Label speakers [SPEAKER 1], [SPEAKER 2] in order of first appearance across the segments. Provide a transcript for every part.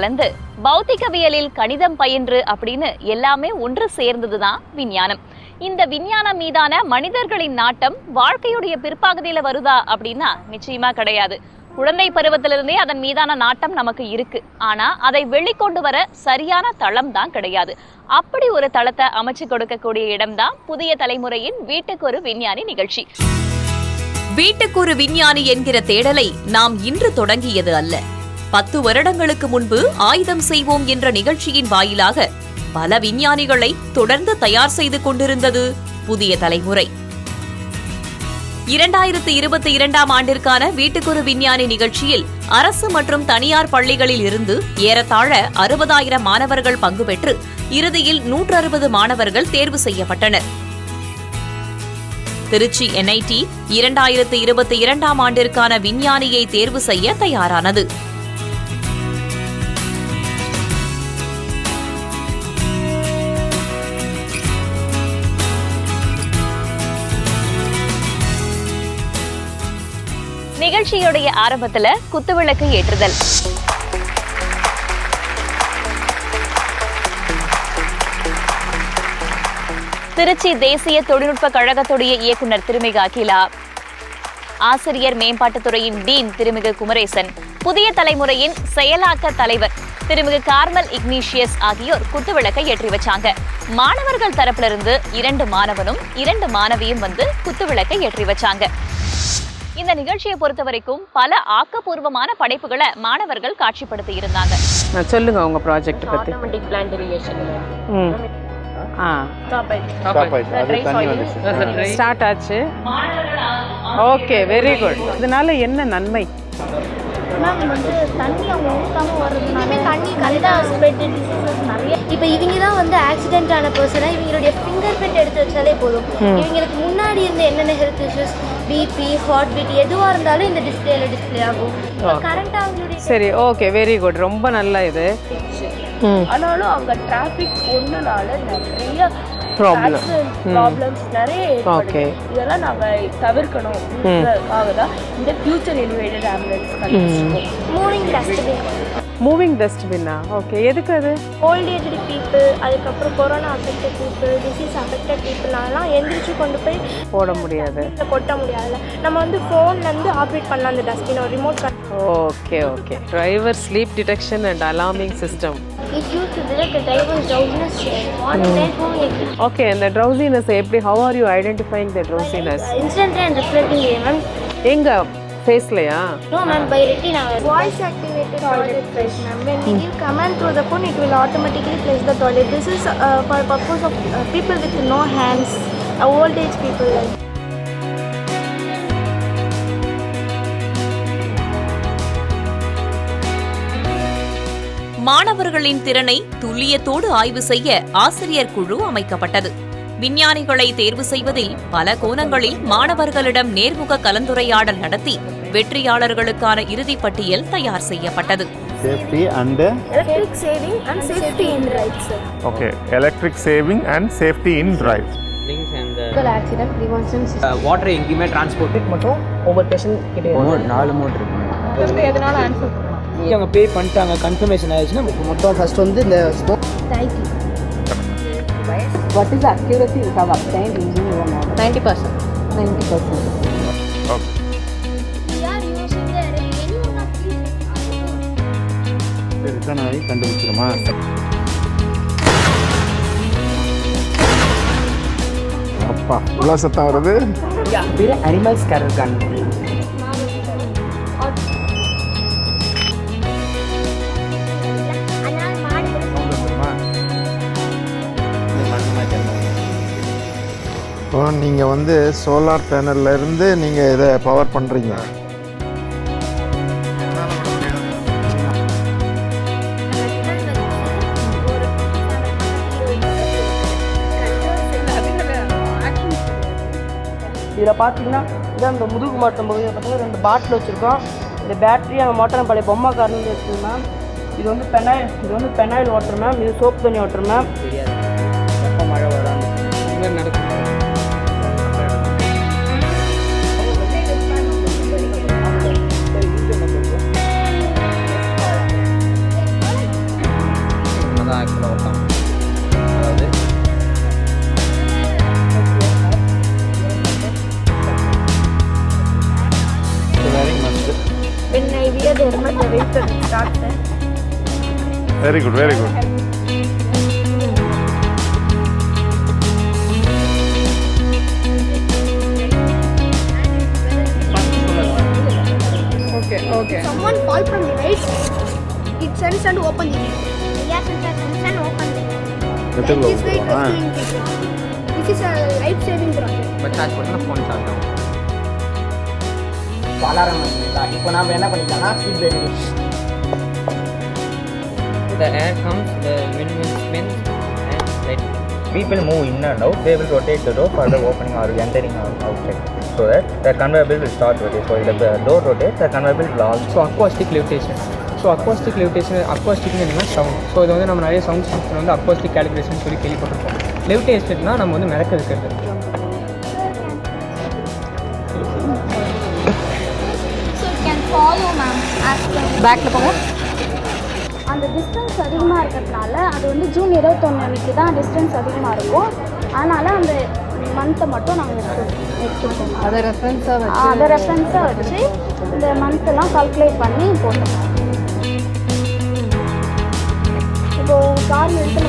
[SPEAKER 1] கலந்து பௌத்திகவியலில் கணிதம் பயின்று அப்படின்னு எல்லாமே ஒன்று சேர்ந்ததுதான் விஞ்ஞானம். இந்த விஞ்ஞானம் மீதான மனிதர்களின் நாட்டம் வாழ்க்கையுடைய பிற்பாகதியில வருதா அப்படின்னா நிச்சயமா கிடையாது. குழந்தை பருவத்திலிருந்தே அதன் மீதான நாட்டம் நமக்கு இருக்கு. ஆனா அதை வெளிக்கொண்டு வர சரியான தளம் தான் கிடையாது. அப்படி ஒரு தளத்தை அமைச்சு கொடுக்கக்கூடிய இடம்தான் புதிய தலைமுறையின் வீட்டுக்கு ஒரு விஞ்ஞானி நிகழ்ச்சி.
[SPEAKER 2] வீட்டுக்கு ஒரு விஞ்ஞானி என்கிற தேடலை நாம் இன்று தொடங்கியது அல்ல. 10 வருடங்களுக்கு முன்பு ஆயுதம் செய்வோம் என்ற நிகழ்ச்சியின் வாயிலாக பல விஞ்ஞானிகளை தொடர்ந்து தயார் செய்து கொண்டிருந்தது புதிய தலைமுறை. 2022ஆம் ஆண்டிற்கான வீட்டுக்கொரு விஞ்ஞானி நிகழ்ச்சியில் அரசு மற்றும் தனியார் பள்ளிகளில் இருந்து ஏறத்தாழ 60,000 மாணவர்கள் பங்கு பெற்று இறுதியில் 160 மாணவர்கள் தேர்வு செய்யப்பட்டனர். திருச்சி NIT 2022ஆம் ஆண்டிற்கான விஞ்ஞானியை தேர்வு செய்ய தயாரானது.
[SPEAKER 1] நிகழ்ச்சியுடைய ஆரம்பத்துல குத்துவிளக்கு ஏற்றுதல், திருச்சி தேசிய தொழில்நுட்ப கழகத்துடைய இயக்குநர் திருமிகு அகிலா, ஆசிரியர் மேம்பாட்டுத்துறையின் டீன் திருமிகு குமரேசன், புதிய தலைமுறையின் செயலாக்க தலைவர் திருமிகு கார்மல் இக்னீஷியஸ் ஆகியோர் குத்துவிளக்கை ஏற்றி வச்சாங்க. மாணவர்கள் தரப்பிலிருந்து 2 மாணவனும் 2 மாணவியும் வந்து குத்துவிளக்கை ஏற்றி வச்சாங்க. இந்த நிகழ்ச்சியை பொறுத்த வரைக்கும் பல ஆக்கப்பூர்வமான படைப்புகளை மாணவர்கள் காட்சிப்படுத்தி இருந்தாங்க.
[SPEAKER 3] சொல்லுங்க உங்க ப்ராஜெக்ட் பத்தி. ஸ்டார்ட் ஆச்சு. Okay, very good. இதனால என்ன நன்மை?
[SPEAKER 4] மேம் வந்து தண்ணி அவங்க ஊற்றாமல் வர்றதுனால தண்ணி கரெக்டாக ஸ்ப்ரெட் டிசீசஸ் நிறைய. இப்போ இவங்க தான் வந்து ஆக்சிடென்ட் ஆன பர்சனாக இவங்களுடைய ஃபிங்கர் பிரிண்ட் எடுத்து வச்சாலே போதும். இவங்களுக்கு முன்னாடி இருந்த என்னென்ன health issues, BP, heart beat எதுவாக இருந்தாலும் இந்த டிஸ்பிளே ஆகும். கரெக்டாக அவங்களுடைய
[SPEAKER 3] சரி, ஓகே, வெரி குட். ரொம்ப நல்லா இது.
[SPEAKER 5] ஆனாலும் அவங்க டிராஃபிக் ஒன்றுனால நிறைய ப்ராப்ளம்ஸ் நிறைய ஏற்படுது. இதெல்லாம் நாங்க தவிர்க்கணும்ன்றதுக்காக தான் இந்த ஃபியூச்சர் எலிவேட்டட் ஆம்புலன்ஸ் கண்டுபிடிச்சிருக்கோம்.
[SPEAKER 3] மூவிங் டஸ்ட்பின்னா? ஓகே, எதுக்கு அது?
[SPEAKER 4] ஓல்ட் ஏஜ்டு பீப்புள், அதுக்கப்புறம் corona affected people, disease affected பீப்புளெலாம் எந்திரிச்சு கொண்டு போய்
[SPEAKER 3] போட முடியாது,
[SPEAKER 4] கொட்ட முடியாதுல்ல. நம்ம வந்து ஃபோன்லேருந்து ஆப்ரேட் பண்ணலாம் அந்த டஸ்ட்பின், ஒரு remote.
[SPEAKER 3] Okay okay. Driver sleep detection and alarming system.
[SPEAKER 4] It used to detect the driver's drowsiness.
[SPEAKER 3] Okay, and the drowsiness, how are you identifying the drowsiness?
[SPEAKER 4] Instantly and reflecting, ma'am.
[SPEAKER 3] Enga face laya?
[SPEAKER 4] No, ma'am, by retina. Voice activated toilet flush, ma'am. When we give command through the phone, it will automatically flush the toilet. This is for purpose of people with no hands, old age people like.
[SPEAKER 2] மாணவர்களின் திறனை துல்லியத்தோடு ஆய்வு செய்ய ஆசிரியர் குழு அமைக்கப்பட்டது. விஞ்ஞானிகளை தேர்வு செய்வதில் பல கோணங்களில் மாணவர்களிடம் நேர்முக கலந்துரையாடல் நடத்தி வெற்றியாளர்களுக்கான இறுதிப் பட்டியல் தயார் செய்யப்பட்டது.
[SPEAKER 6] Safety and
[SPEAKER 4] electric saving and safety in drives.
[SPEAKER 6] Okay, electric saving and safety in drives.
[SPEAKER 4] Vehicle accident prevention system.
[SPEAKER 7] Water எங்கேயுமே டிரான்ஸ்போர்ட் மட்டும் ஒவ்வொரு பேஷண்ட் கிட்ட 4 மோட் இருக்கு. எதனால ஆன்சர் அவங்க பே பண்ணிட்டாங்க, கன்ஃபர்மேஷன் ஆயிடுச்சுன்னா மொத்தம் ஃபர்ஸ்ட் வந்து இந்த scope.
[SPEAKER 4] Thank you.
[SPEAKER 3] What is the accuracy you have obtained using your model?
[SPEAKER 4] 90%.
[SPEAKER 3] 90%.
[SPEAKER 6] Okay.
[SPEAKER 4] We are using the any one of these.
[SPEAKER 6] Return ஆகி கண்டுபிடிச்சிருமா? அப்பா இவ்வளோ சத்தம் வருது.
[SPEAKER 7] வேற அனிமல்ஸ் கேர் இருக்காங்க.
[SPEAKER 6] இப்போ நீங்கள் வந்து சோலார் பேனல்லேருந்து நீங்கள் இதை பவர் பண்ணுறீங்க.
[SPEAKER 5] இதில் பார்த்தீங்கன்னா இதான் இந்த முதுகு மாட்டம் பகுதியில் பார்த்தீங்கன்னா 2 பாட்டில் வச்சுருக்கோம். இந்த பேட்டரி அங்கே மோட்டர் பழைய பொம்மை காரணம் இருக்குது மேம். இது வந்து பெனாயில் வாட்டர் மேம். இது சோப் தண்ணி வாட்டர் மேம்.
[SPEAKER 7] மழை வராது நடக்கும்.
[SPEAKER 8] ஆக்சுவலாக ஒர்க் ஆகும். அதாவது
[SPEAKER 4] When I wear the helmet, the weight starts there.
[SPEAKER 6] Very good very good.
[SPEAKER 3] Okay.
[SPEAKER 4] Someone fall from the height, it sends and open the gate. Yes, it sends and open the gate. This way it is doing this. This is a life-saving project.
[SPEAKER 8] But charge பண்ணால் phone charge ஆகும்.
[SPEAKER 7] இப்போ alarm வந்துங்களா? இப்போ நாம் என்ன பண்ணிக்கலாம், seat belt.
[SPEAKER 8] The air comes, the wind will spin and let people move in and out. They will rotate the door for the opening or entering or outside. So that the conveyor belt will start rotating. So if the door rotates, the conveyor belt will also.
[SPEAKER 9] So acoustic levitation. So அக்வாஸ்டிக்னு என்னன்னா sound. So இது வந்து நம்ம நிறைய sound system வந்து acoustic calibration சொல்லி கேள்விப்பட்டிருப்போம். லெவிடேஷன்னா நம்ம வந்து மிதக்க வைக்கிறது.
[SPEAKER 4] So it can follow, ma'am.
[SPEAKER 3] பேக்கில் போங்க.
[SPEAKER 4] அந்த டிஸ்டன்ஸ் அதிகமாக இருக்கிறதுனால அது வந்து ஜூன் 21 அன்றைக்கி தான் டிஸ்டன்ஸ் அதிகமாக இருக்கும். அதனால் அந்த மந்த்தை மட்டும் நாங்கள் எடுத்துருக்கோம்.
[SPEAKER 3] அதை ரெஃபரன்ஸாக
[SPEAKER 4] வச்சு இந்த மந்த்தெல்லாம் கால்குலேட் பண்ணி போட்டோம். இப்போது கார் எடுத்து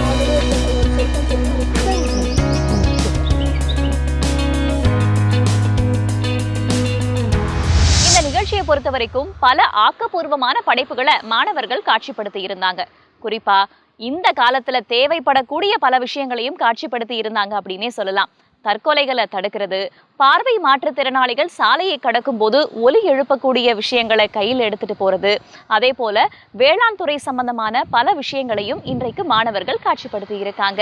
[SPEAKER 4] நான்
[SPEAKER 1] நிகழ்ச்சியை பொறுத்த வரைக்கும் பல ஆக்கப்பூர்வமான படைப்புகளை மாணவர்கள் காட்சிப்படுத்தி இருந்தாங்க. குறிப்பா இந்த காலத்துல தேவைப்படக்கூடிய பல விஷயங்களையும் காட்சிப்படுத்தி இருந்தாங்க அப்படின்னே சொல்லலாம். தற்கொலைகளை தடுக்கிறது, பார்வை மாற்றுத்திறனாளிகள் சாலையை கடக்கும் போது ஒலி எழுப்பக்கூடிய விஷயங்களை கையில் எடுத்துட்டு போறது, அதே போல வேளாண் துறை சம்பந்தமான பல விஷயங்களையும் இன்றைக்கு மாணவர்கள் காட்சிப்படுத்தி இருக்காங்க.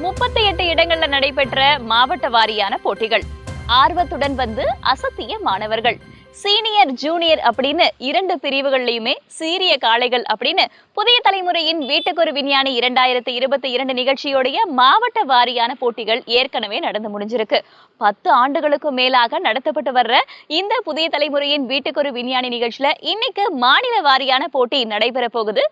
[SPEAKER 1] 38 இடங்கள்ல நடைபெற்ற மாவட்ட வாரியான போட்டிகள். ஆர்வத்துடன் வந்து அசத்திய மாணவர்கள். சீனியர் ஜூனியர் அப்படின்னு 2 பிரிவுகள்லையுமே சீரிய காளைகள் அப்படின்னு புதிய தலைமுறையின் வீட்டுக்கொரு விஞ்ஞானி 2022 நிகழ்ச்சியோடைய மாவட்ட வாரியான போட்டிகள் ஏற்கனவே நடந்து முடிஞ்சிருக்கு. 10 ஆண்டுகளுக்கும் மேலாக நடத்தப்பட்டு வர்ற இந்த புதிய தலைமுறையின் வீட்டுக்கொரு விஞ்ஞானி நிகழ்ச்சியில இன்னைக்கு மாநில வாரியான போட்டி நடைபெற போகுது.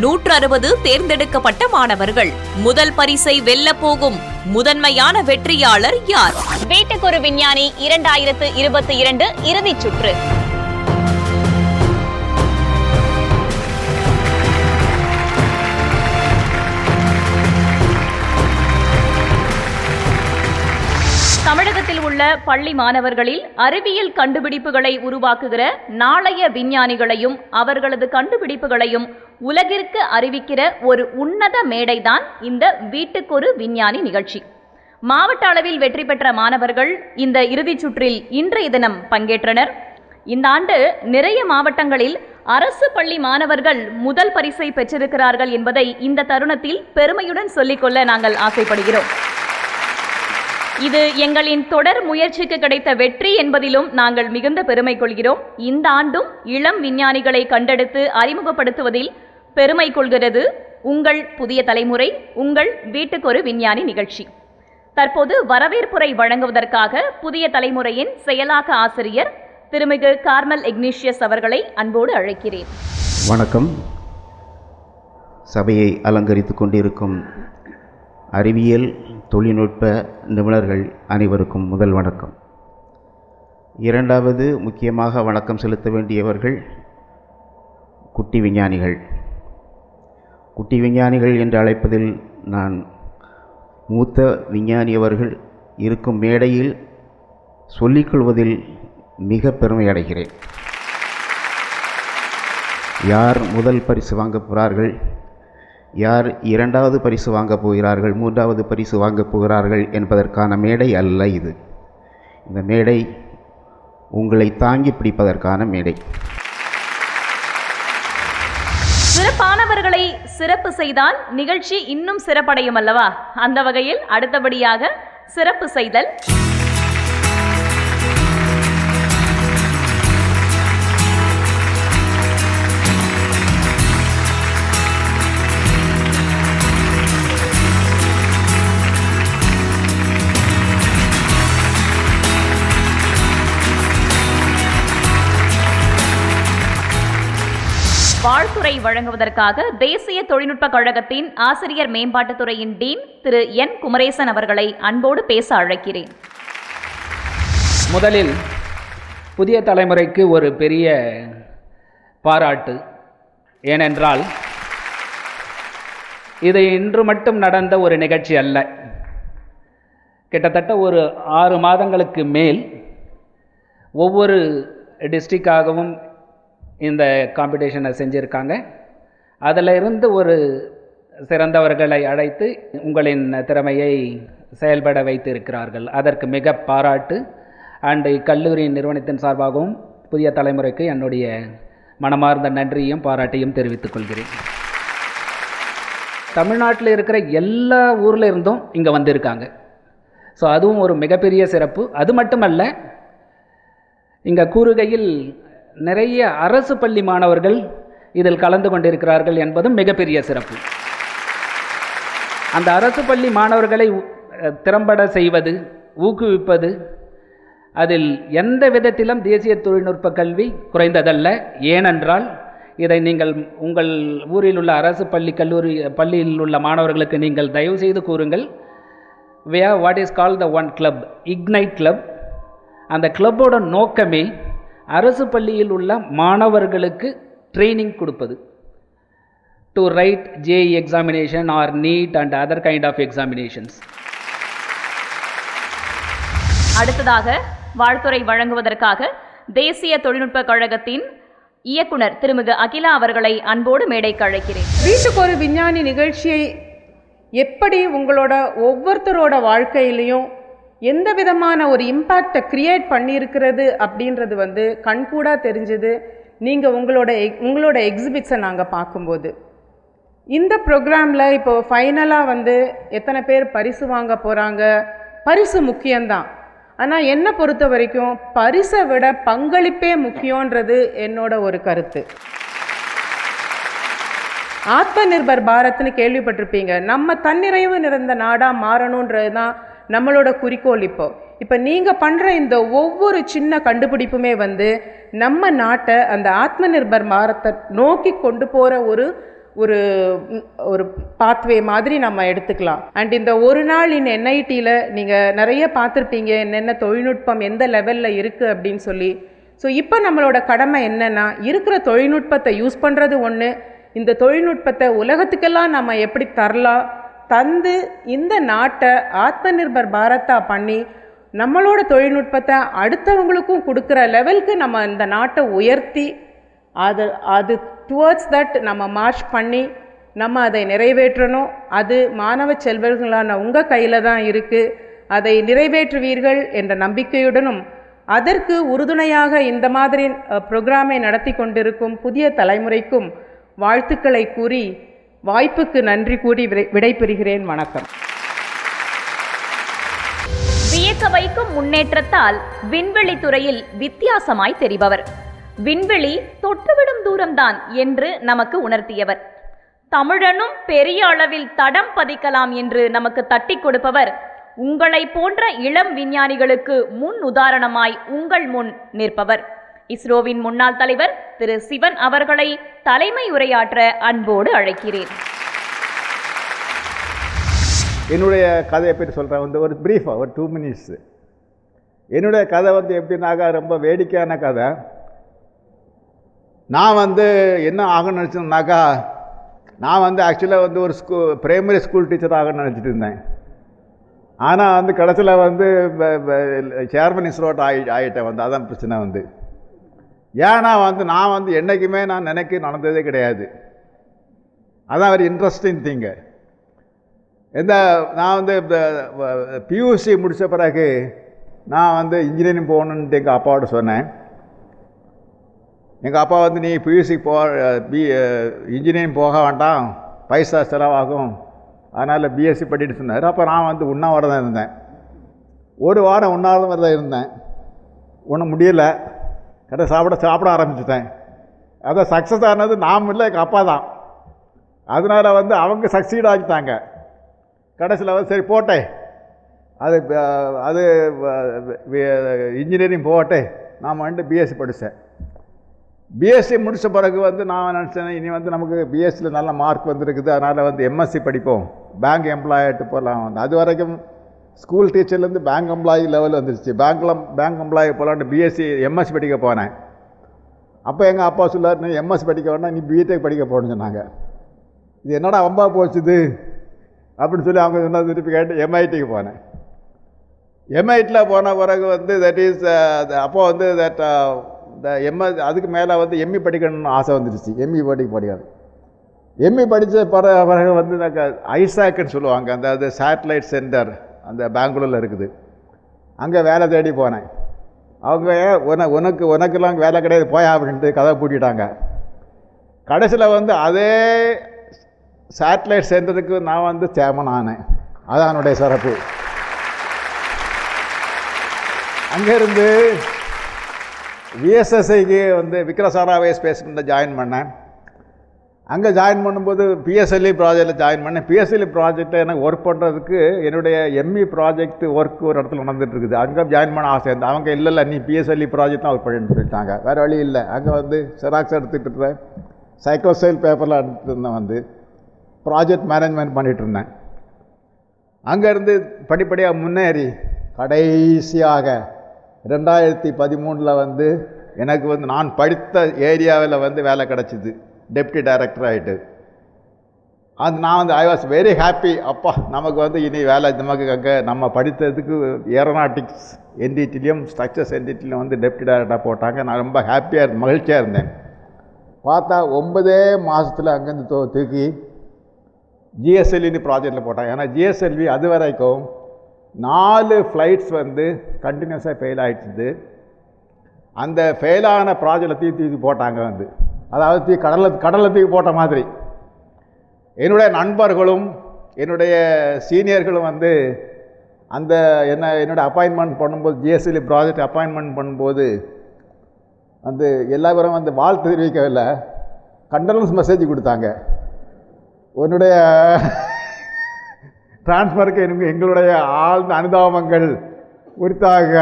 [SPEAKER 2] நூற்று தேர்ந்தெடுக்கப்பட்ட மாணவர்கள். முதல் பரிசை வெல்ல போகும் முதன்மையான வெற்றியாளர் யார்?
[SPEAKER 1] வீட்டுக்கொரு விஞ்ஞானி 2022 இறுதிச் சுற்று. தமிழகத்தில் உள்ள பள்ளி மாணவர்களில் அறிவியல் கண்டுபிடிப்புகளை உருவாக்குகிற நாளைய விஞ்ஞானிகளையும் அவர்களது கண்டுபிடிப்புகளையும் உலகிற்கு அறிவிக்கிற ஒரு உன்னத மேடைதான் இந்த வீட்டுக்கொரு விஞ்ஞானி நிகழ்ச்சி. மாவட்ட அளவில் வெற்றி பெற்ற மாணவர்கள் இந்த இறுதிச் சுற்றில் இன்றைய தினம் பங்கேற்றனர். இந்த ஆண்டு நிறைய மாவட்டங்களில் அரசு பள்ளி மாணவர்கள் முதல் பரிசை பெற்றிருக்கிறார்கள் என்பதை இந்த தருணத்தில் பெருமையுடன் சொல்லிக்கொள்ள நாங்கள் ஆசைப்படுகிறோம். இது எங்களின் தொடர் முயற்சிக்கு கிடைத்த வெற்றி என்பதிலும் நாங்கள் மிகுந்த பெருமை கொள்கிறோம். இந்த ஆண்டும் இளம் விஞ்ஞானிகளை கண்டெடுத்து அறிமுகப்படுத்துவதில் பெருமை கொள்கிறது உங்கள் புதிய தலைமுறை, உங்கள் வீட்டுக்கொரு விஞ்ஞானி நிகழ்ச்சி. தற்போது வரவேற்புரை வழங்குவதற்காக புதிய தலைமுறையின் செயலாக்க ஆசிரியர் திருமிகு கார்மல் இக்னிஷியஸ் அவர்களை அன்போடு அழைக்கிறேன்.
[SPEAKER 10] வணக்கம். சபையை அலங்கரித்துக் கொண்டிருக்கும் அறிவியல் தொழில்நுட்ப நிபுணர்கள் அனைவருக்கும் முதல் வணக்கம். இரண்டாவது முக்கியமாக வணக்கம் செலுத்த வேண்டியவர்கள் குட்டி விஞ்ஞானிகள். குட்டி விஞ்ஞானிகள் என்று அழைப்பதில் நான் மூத்த விஞ்ஞானி அவர்கள் இருக்கும் மேடையில் சொல்லிக்கொள்வதில் மிக பெருமை அடைகிறேன். யார் முதல் பரிசு வாங்கப் போகிறார்கள், யார் இரண்டாவது பரிசு வாங்கப் போகிறார்கள், மூன்றாவது பரிசு வாங்கப் போகிறார்கள் என்பதற்கான மேடை அல்ல இது. இந்த மேடை உங்களை தாங்கி பிடிப்பதற்கான மேடை.
[SPEAKER 1] சிறப்பானவர்களை சிறப்பு செய்தால் நிகழ்ச்சி இன்னும் சிறப்படையும் அல்லவா? அந்த வகையில் அடுத்தபடியாக சிறப்பு செய்தல். வாழ்த்துரை வழங்குவதற்காக தேசிய தொழில்நுட்ப கழகத்தின் ஆசிரியர் மேம்பாட்டுத் துறையின் டீன் திரு என் குமரேசன் அவர்களை அன்போடு பேச அழைக்கிறேன்.
[SPEAKER 11] முதலில் புதிய தலைமுறைக்கு ஒரு பெரிய பாராட்டு. ஏனென்றால் இது இன்று மட்டும் நடந்த ஒரு நிகழ்ச்சி அல்ல. கிட்டத்தட்ட ஒரு 6 மாதங்களுக்கு மேல் ஒவ்வொரு டிஸ்ட்ரிக்டாகவும் இந்த காம்படிஷனை செஞ்சுருக்காங்க. அதில் இருந்து ஒரு சிறந்தவர்களை அழைத்து உங்களின் திறமையை செயல்பட வைத்து இருக்கிறார்கள். அதற்கு மிக பாராட்டு. அண்ட் இக்கல்லூரியின் நிறுவனத்தின் சார்பாகவும் புதிய தலைமுறைக்கு என்னுடைய மனமார்ந்த நன்றியும் பாராட்டையும் தெரிவித்துக் கொள்கிறேன். தமிழ்நாட்டில் இருக்கிற எல்லா ஊரில் இருந்தும் இங்கே வந்திருக்காங்க. ஸோ அதுவும் ஒரு மிகப்பெரிய சிறப்பு. அது மட்டுமல்ல, இங்கே கூறுகையில் நிறைய அரசு பள்ளி மாணவர்கள் இதில் கலந்து கொண்டிருக்கிறார்கள் என்பதும் மிகப்பெரிய சிறப்பு. அந்த அரசு பள்ளி மாணவர்களை திறம்பட செய்வது, ஊக்குவிப்பது, அதில் எந்த விதத்திலும் தேசிய தொழில்நுட்ப கல்வி குறைந்ததல்ல. ஏனென்றால் இதை நீங்கள் உங்கள் ஊரில் உள்ள அரசு பள்ளியில் உள்ள மாணவர்களுக்கு நீங்கள் தயவு செய்து கூறுங்கள். we have what is called the one club, Ignite Club. அந்த கிளப்போட நோக்கமே அரசு பள்ளியில் உள்ள மாணவர்களுக்கு ட்ரைனிங் கொடுப்பது, to write JEE examination or NEET and other kind of examinations.
[SPEAKER 1] அடுத்ததாக வாழ்த்துரை வழங்குவதற்காக தேசிய தொழில்நுட்ப கழகத்தின் இயக்குனர் திருமிகு அகிலா அவர்களை அன்போடு மேடைக்கு அழைக்கிறேன்.
[SPEAKER 3] வீட்டுக்கு ஒரு விஞ்ஞானி நிகழ்ச்சியை எப்படி உங்களோட ஒவ்வொருத்தரோட வாழ்க்கையிலையும் எந்த விதமான ஒரு இம்பேக்டை கிரியேட் பண்ணியிருக்கிறது அப்படின்றது கண்கூடா தெரிஞ்சது நீங்கள் உங்களோட எக்ஸிபிட்ஸை நாங்கள் பார்க்கும்போது. இந்த ப்ரோக்ராமில் இப்போ ஃபைனலாக எத்தனை பேர் பரிசு வாங்க போகிறாங்க, பரிசு முக்கியம்தான். ஆனால் என்னை பொறுத்த வரைக்கும் பரிசை விட பங்களிப்பே முக்கியன்றது என்னோட ஒரு கருத்து. ஆத்ம நிர்பர் பாரத்னு கேள்விப்பட்டிருப்பீங்க. நம்ம தன்னிறைவு நிறைந்த நாடாக மாறணுன்றது தான் நம்மளோட குறிக்கோள். இப்போ நீங்கள் பண்ணுற இந்த ஒவ்வொரு சின்ன கண்டுபிடிப்புமே நம்ம நாட்டை அந்த ஆத்ம நிர்பர் பாரத்தை நோக்கி கொண்டு போகிற ஒரு ஒரு பாத்வே மாதிரி நம்ம எடுத்துக்கலாம். அண்ட் இந்த ஒரு நாள் NITயில் நீங்கள் நிறைய பார்த்துருப்பீங்க என்னென்ன தொழில்நுட்பம் எந்த லெவலில் இருக்குது அப்படின்னு சொல்லி. ஸோ இப்போ நம்மளோட கடமை என்னென்னா, இருக்கிற தொழில்நுட்பத்தை யூஸ் பண்ணுறது ஒன்று, இந்த தொழில்நுட்பத்தை உலகத்துக்கெல்லாம் நம்ம எப்படி தந்து இந்த நாட்டை ஆத்ம நிர்பர் பாரத்தா பண்ணி நம்மளோட தொழில்நுட்பத்தை அடுத்தவங்களுக்கும் கொடுக்குற லெவலுக்கு நம்ம இந்த நாட்டை உயர்த்தி அது டுவர்ட்ஸ் தட் நம்ம மார்ச் பண்ணி நம்ம அதை நிறைவேற்றணும். அது மாணவ செல்வங்களான உங்கள் கையில் தான் இருக்குது. அதை நிறைவேற்றுவீர்கள் என்ற நம்பிக்கையுடனும் அதற்கு உறுதுணையாக இந்த மாதிரி ப்ரோக்ராமை நடத்தி கொண்டிருக்கும் புதிய தலைமுறைக்கும் வாழ்த்துக்களை கூறி வாய்ப்புக்கு நன்றி கூறி விடைபெறுகிறேன். வணக்கம்.
[SPEAKER 1] வியக்க வைக்கும் முன்னேற்றத்தால் விண்வெளி துறையில் வித்தியாசமாய் தெரிபவர், விண்வெளி தொட்டுவிடும் தூரம்தான் என்று நமக்கு உணர்த்தியவர், தமிழனும் பெரிய அளவில் தடம் பதிக்கலாம் என்று நமக்கு தட்டி கொடுப்பவர், உங்களை போன்ற இளம் விஞ்ஞானிகளுக்கு முன் உதாரணமாய் உங்கள் முன் நிற்பவர், இஸ்ரோவின் முன்னாள் தலைவர் திரு சிவன் அவர்களை தலைமை உரையாற்ற அன்போடு அழைக்கிறேன்.
[SPEAKER 6] என்னுடைய கதையை பற்றி சொல்கிறேன். ஒரு ப்ரீஃபாக ஒரு 2 மினிட்ஸு. என்னுடைய கதை எப்படின்னாக்கா ரொம்ப வேடிக்கையான கதை. நான் என்ன ஆகணும்னு நினச்சேன்னாக்கா, நான் ஆக்சுவலாக ஒரு பிரைமரி ஸ்கூல் டீச்சர் ஆகணும்னு நினச்சிட்டு இருந்தேன். ஆனால் கடைசியில் சேர்மன் இஸ்ரோட் ஆகிட்டேன். அதான் பிரச்சனை. ஏன்னா நான் என்றைக்குமே நான் நடந்ததே கிடையாது. அதான் வெரி இன்ட்ரெஸ்டிங் திங்கு. நான் PUC முடித்த பிறகு நான் இன்ஜினியரிங் போகணுன்ட்டு எங்கள் அப்பாவோட சொன்னேன். எங்கள் அப்பா நீ PUC இன்ஜினியரிங் போக வேண்டாம், பைசா செலவாகும், அதனால் BSc படிட்டு சொன்னார். அப்போ நான் உண்ணாவிரதம் இருந்தேன். ஒரு வாரம் உண்ணாவிரதம் இருந்தேன். ஒன்றும் முடியலை. கரெக்டாக சாப்பிட ஆரம்பிச்சுட்டேன். அதான் சக்ஸஸ் ஆனது நாம் இல்லை, எங்கள் அப்பா தான். அதனால் அவங்க சக்சீட் ஆகிட்டாங்க. கடைசியில் சரி போட்டேன், அது இன்ஜினியரிங் போகட்டே, நாம் BSc படித்தேன். பிஎஸ்சி முடித்த பிறகு வந்து நான் நினச்சேன் இனி வந்து நமக்கு பிஎஸ்சியில் நல்ல மார்க் வந்திருக்குது, அதனால் வந்து எம்எஸ்சி படிப்போம், பேங்க் எம்ப்ளாயிட்டு போகலாம். வந்து அது வரைக்கும் ஸ்கூல் டீச்சர்லேருந்து பேங்க் எம்ப்ளாயி லெவல் வந்துருச்சு. பேங்க் எம்ப்ளாயி போகலான்ட்டு பிஎஸ்சி எம்எஸ்சி படிக்க போனேன். அப்போ எங்கள் அப்பா சொல்லார், நீ எம்எஸ்சி படிக்க வேண்டாம், நீ பிடெக் படிக்க போகணுன்னு சொன்னாங்க. இது என்னடா அம்பா போச்சுது அப்படின்னு சொல்லி அவங்க சொன்னது திருப்பி கேட்டு எம்ஐடிக்கு போனேன். எம்ஐடியில் போன பிறகு வந்து தட் இஸ் அப்போ வந்து தட் இந்த அதுக்கு மேலே வந்து எம்இ படிக்கணும்னு ஆசை வந்துடுச்சு. எம்இ படிக்காது. எம்இ படித்த பிறகு வந்து ஐசாக்குன்னு சொல்லுவாங்க, அந்த சேட்டலைட் சென்டர் அந்த பெங்களூரில் இருக்குது. அங்கே வேலை தேடி போனேன். அவங்க உனக்கெல்லாம் வேலை கிடையாது போயா அப்படின்ட்டு கதை பூட்டிட்டாங்க. கடைசியில் வந்து அதே சேட்டலைட் சென்டருக்கு நான் வந்து சேர்மன் ஆனேன். அதான் என்னுடைய சிறப்பு. அங்கேருந்து விஎஸ்எஸ்ஐக்கு வந்து விக்ரசாராவே ஸ்பேஸ் ஜாயின் பண்ணேன். அங்கே ஜாயின் பண்ணும்போது பிஎஸ்எல்இ ப்ராஜெக்டில் ஜாயின் பண்ணேன். பிஎஸ்எல்இ ப்ராஜெக்டில் எனக்கு ஒர்க் பண்ணுறதுக்கு என்னுடைய எம்இ ப்ராஜெக்ட் ஒர்க் ஒரு இடத்துல நடந்துகிட்ருக்குது. அங்கே ஜாயின் பண்ண ஆசை இருந்தது. அவங்க இல்லை நீ பிஎஸ்எல்இ ப்ராஜெக்ட் தான் ஒர்க் பண்ணிட்டு சொல்லிட்டாங்க. வேறு வழி இல்லை. அங்கே வந்து செராக்ஸ் எடுத்துகிட்டு இருந்தேன், சைக்கோசைல் பேப்பரில் எடுத்துகிட்டு இருந்தேன், வந்து ப்ராஜெக்ட் மேனேஜ்மெண்ட் பண்ணிகிட்டு இருந்தேன். அங்கேருந்து படிப்படியாக முன்னேறி கடைசியாக 2013 வந்து எனக்கு வந்து நான் படித்த ஏரியாவில் வந்து வேலை கிடச்சிது, டெப்டி டைரக்டர் ஆகிட்டு. அது நான் வந்து ஐ வாஸ் வெரி ஹாப்பி. அப்பா நமக்கு வந்து இனி வேலை நமக்கு அங்கே நம்ம படித்ததுக்கு ஏரோநாட்டிக்ஸ் என்டிடிலையும் ஸ்ட்ரக்சர்ஸ் என்டிடிலையும் வந்து டெப்டி டைரக்டராக போட்டாங்க. நான் ரொம்ப ஹாப்பியாக மகிழ்ச்சியாக இருந்தேன். பார்த்தா 9 மாதத்தில் அங்கேருந்து தூக்கி ஜிஎஸ்எல்வி ப்ராஜெக்டில் போட்டாங்க. ஏன்னா ஜிஎஸ்எல்வி அது வரைக்கும் 4 ஃப்ளைட்ஸ் வந்து கண்டினியூஸாக ஃபெயில் ஆகிடுச்சுது. அந்த ஃபெயிலான ப்ராஜெக்டை தூக்கி போட்டாங்க. வந்து அதாவது கடலில் தூக்கி போட்ட மாதிரி. என்னுடைய நண்பர்களும் என்னுடைய சீனியர்களும் வந்து அந்த என்னோடய அப்பாயின்மெண்ட் பண்ணும்போது, ஜிஎஸ்எல்வி ப்ராஜெக்ட் அப்பாயின்மெண்ட் பண்ணும்போது வந்து எல்லாரும் வந்து வாழ்த்து தெரிவிக்கவில்லை, கண்டலன்ஸ் மெசேஜ் கொடுத்தாங்க. உன்னுடைய டிரான்ஸ்ஃபருக்கு எங்களுடைய ஆழ்ந்த அனுதாபங்கள் உரித்தாக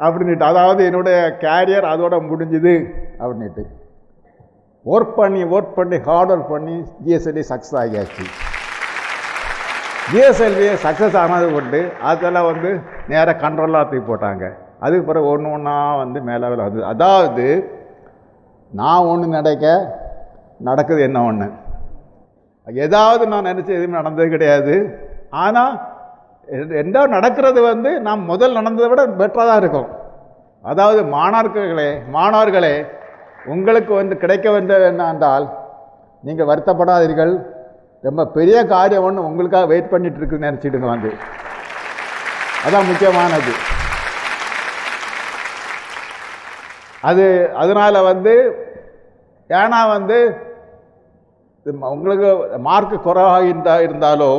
[SPEAKER 6] அப்படின்ட்டு. அதாவது என்னுடைய கேரியர் அதோட முடிஞ்சுது அப்படின்ட்டு. ஒர்க் பண்ணி ஹார்ட் ஒர்க் பண்ணி ஜிஎஸ்எல்வி சக்ஸஸ் ஆகியாச்சு. ஜிஎஸ்எல்வி சக்ஸஸ் ஆனது கொண்டு அதெல்லாம் வந்து நேராக கண்ட்ரோலாக தூக்கி போட்டாங்க. அதுக்கு பிறகு ஒன்று ஒன்றா வந்து மேலே வந்து, அதாவது நான் ஒன்று நடக்குது என்ன ஒன்று, ஏதாவது நான் நினச்சி எதுவுமே நடந்தது கிடையாது. ஆனால் ரெண்டாவது நடக்கிறது வந்து நாம் முதல் நடந்ததை விட பெட்டராக தான் இருக்கும். அதாவது மாணவர்களே உங்களுக்கு வந்து கிடைக்க வேண்டியது என்னென்றால், நீங்கள் வருத்தப்படாதீர்கள், ரொம்ப பெரிய காரியம் ஒன்று உங்களுக்காக வெயிட் பண்ணிட்டு இருக்குதுன்னு நினச்சிடுங்க. வந்து அதான் முக்கியமானது. அதனால் வந்து ஏன்னா வந்து உங்களுக்கு மார்க்கு குறைவாக இருந்தாலோ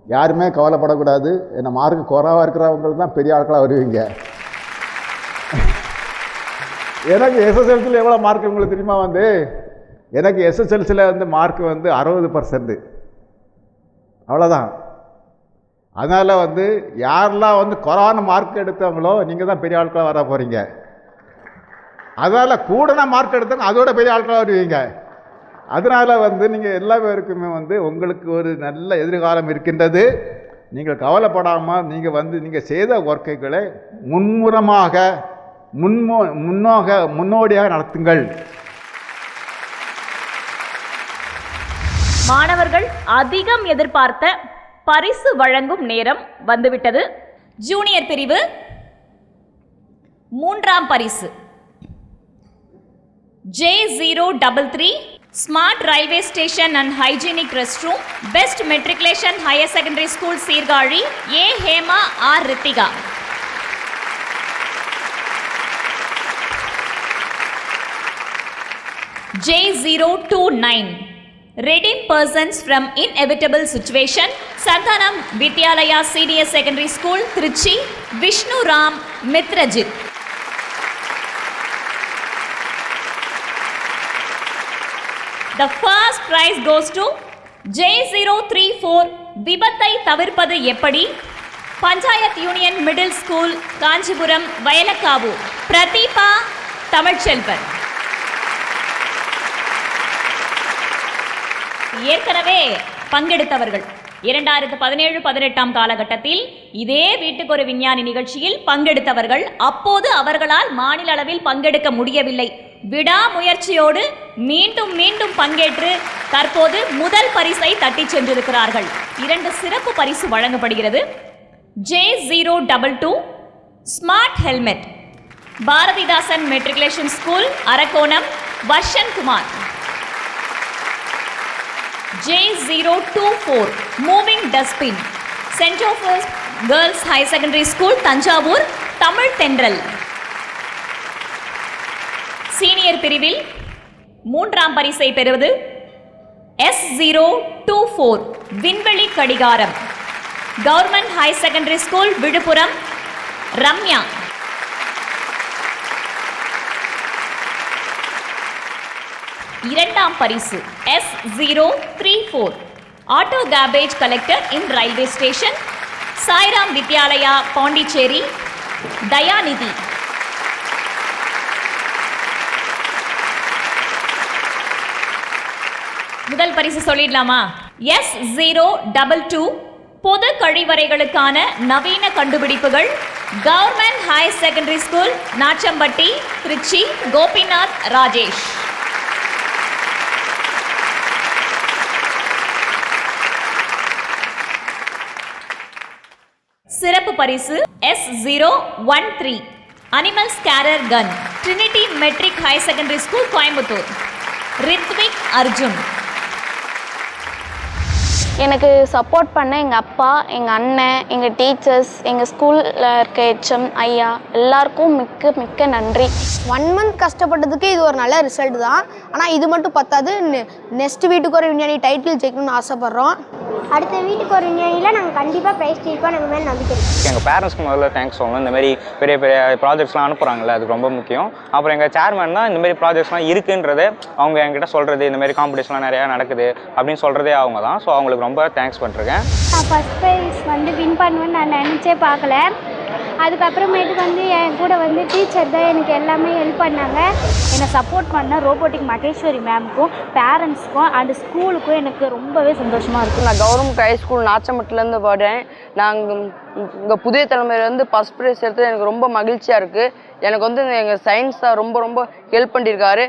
[SPEAKER 6] யாருமே கவலைப்படக்கூடாது. ஏன்னா மார்க்கு குறைவாக இருக்கிறவங்களுக்கு தான் பெரிய ஆட்களாக வருவீங்க. எனக்கு எஸ்எஸ்எல்சியில் எவ்வளோ மார்க் உங்களுக்கு தெரியுமா? வந்து எனக்கு எஸ்எஸ்எல்சியில் வந்து மார்க் வந்து 60%. அவ்வளோதான். அதனால் வந்து யாரெல்லாம் வந்து குறைவான மார்க் எடுத்தவங்களோ நீங்கள் தான் பெரிய ஆட்களாக வர போகிறீங்க. அதனால் கூடனா மார்க் எடுத்தவங்க அதோட பெரிய ஆட்களாக வருவீங்க. அதனால் வந்து நீங்கள் எல்லா பேருக்குமே வந்து உங்களுக்கு ஒரு நல்ல எதிர்காலம் இருக்கின்றது. நீங்கள் கவலைப்படாமல் நீங்கள் வந்து நீங்கள் செய்த ஒர்க்குகளை முன்னோடியாக நடத்துங்கள்.
[SPEAKER 1] மாணவர்கள் அதிகம் எதிர்பார்த்த பரிசு வழங்கும் நேரம் வந்துவிட்டது. ஜூனியர் பிரிவு 3ஆம் பரிசு J033 Smart Railway Station and Hygienic Restroom, Best Matriculation Higher Secondary School Sirgazhi, A. Hema, R. Ritika. J029 Redeem Persons from Inevitable Situation, Santanam Vidyalaya Senior Secondary School, Trichy, Vishnu Ram Mitrajit. The first prize goes to J034 விபத்தை தவிர்ப்பது எப்படி, panchayat union middle school, Kanchipuram, Vayalakkavu. Pratheeba
[SPEAKER 2] Tamilselvan. ஏற்கனவே பங்கெடுத்தவர்கள் 2017-18 காலகட்டத்தில் இதே வீட்டுக்கு ஒரு விஞ்ஞானி நிகழ்ச்சியில் பங்கெடுத்தவர்கள். அப்போது அவர்களால் மாநில அளவில் பங்கெடுக்க முடியவில்லை. விடாமுயற்சியோடு மீண்டும் மீண்டும் பங்கேற்று தற்போது முதல் பரிசை தட்டி சென்றிருக்கிறார்கள். 2 சிறப்பு பரிசு வழங்கப்படுகிறது. J022 smart helmet, Bharathidasan matriculation school, Arakkonam, Varshan Kumar. J024 moving dustbin, saint Joseph's girls higher secondary school, Thanjavur, Tamil Thendral. Senior பிரிவில் 3ஆம் பரிசை பெறுவது S024 விண்வெளி கடிகாரம், government higher secondary school, Villupuram, Ramya. இரண்டாம் பரிசு S034 auto garbage collector in railway station, Sairam Vidyalaya, Pondicherry, Dhayanidhi. முதல் பரிசு சொல்லிடலாமா? S022 பொது கழிவறைகளுக்கான நவீன கண்டுபிடிப்புகள், government higher secondary school, Nachampatti, Trichy, Gopinath Rajesh. சிறப்பு பரிசு S013 animal scarer gun, trinity matric higher secondary school, Coimbatore, Rithvik Arjun.
[SPEAKER 4] எனக்கு சப்போர்ட் பண்ண எங்கள் அப்பா, எங்கள் அண்ணன், எங்கள் டீச்சர்ஸ், எங்கள் ஸ்கூலில் இருக்க HM ஐயா எல்லாருக்கும் மிக்க மிக்க நன்றி.
[SPEAKER 12] 1 மந்த் கஷ்டப்பட்டதுக்கு இது ஒரு நல்ல ரிசல்ட் தான். ஆனால் இது மட்டும் பத்தாது, நெக்ஸ்ட் வீட்டுக்கு ஒரு விஞ்ஞானி டைட்டில் ஜெயிக்கணும்னு ஆசைப்பட்றோம்.
[SPEAKER 4] அடுத்த வீட்டுக்கு ஒரு விஞ்ஞானியில் நாங்கள் கண்டிப்பாக ப்ரைஸ் ஜெயிப்போம், எங்கள் மேலே நம்பிக்கை.
[SPEAKER 8] எங்கள் பேரண்ட்ஸ்க்கு முதல்ல தேங்க்ஸ் சொல்லணும். இந்தமாரி பெரிய பெரிய ப்ராஜெக்ட்ஸ்லாம் அனுப்புகிறாங்களே, அது ரொம்ப முக்கியம். அப்புறம் எங்கள் சேர்மேன் தான் இந்தமாரி ப்ராஜெக்ட்ஸ்லாம் இருக்குன்றது அவங்க என்கிட்ட சொல்கிறது, இந்தமாரி காம்படிஷன்லாம் நிறையா நடக்குது அப்படின்னு சொல்கிறதே அவங்க தான். ஸோ அவங்களுக்கு ரொம்ப தேங்க்ஸ் பண்ணிருக்கேன்.
[SPEAKER 4] நான் ஃபஸ்ட் ப்ரைஸ் வின் பண்ணுவேன்னு நான் நினச்சே பார்க்கல. அதுக்கப்புறமேட்டுக்கு என் கூட டீச்சர் தான் எனக்கு எல்லாமே ஹெல்ப் பண்ணாங்க. என்னை சப்போர்ட் பண்ண ரோபோட்டிக் மகேஸ்வரி மேமுக்கும், பேரண்ட்ஸ்க்கும் அண்ட் ஸ்கூலுக்கும் எனக்கு ரொம்பவே சந்தோஷமாக இருக்கும்.
[SPEAKER 5] நான் கவர்மெண்ட் ஹை ஸ்கூல் நாச்சம்பட்டிலேருந்து வரேன். நாங்கள் இங்கே புதிய தலைமுறையிலேருந்து ஃபஸ்ட் ப்ரைஸ் எடுத்தது எனக்கு ரொம்ப மகிழ்ச்சியாக இருக்குது. எனக்கு எங்கள் சயின்ஸ் தான் ரொம்ப ரொம்ப ஹெல்ப் பண்ணியிருக்காரு.